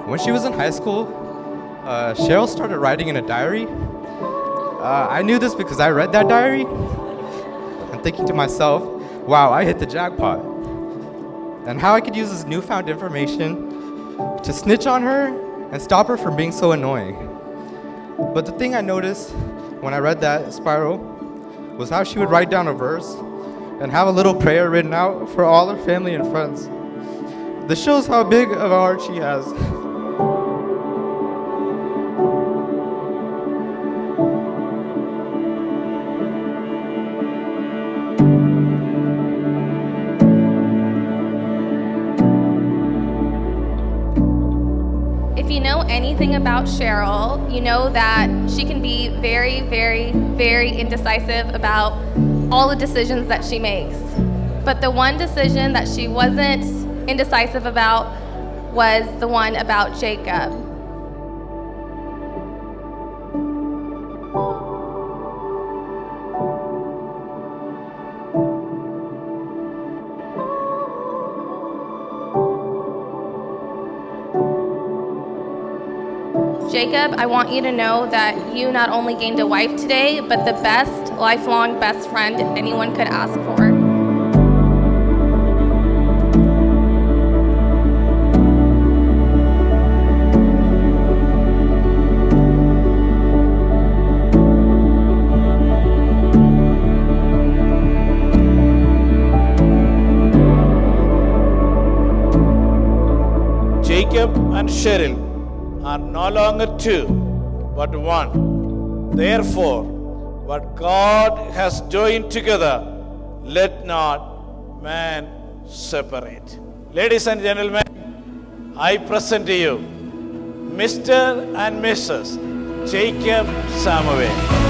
When she was in high school, Cheryl started writing in a diary. I knew this because I read that diary and thinking to myself, wow, I hit the jackpot. And how I could use this newfound information to snitch on her and stop her from being so annoying. But the thing I noticed when I read that spiral was how she would write down a verse and have a little prayer written out for all her family and friends. This shows how big of a heart she has. If you know anything about Cheryl, you know that she can be very, very, very indecisive about all the decisions that she makes. But the one decision that she wasn't indecisive about was the one about Jacob. Jacob, I want you to know that you not only gained a wife today, but the best, lifelong best friend anyone could ask for. Jacob and Cheryl are no longer two, but one. Therefore, what God has joined together, let not man separate. Ladies and gentlemen, I present to you Mr. and Mrs. Jacob Samuel.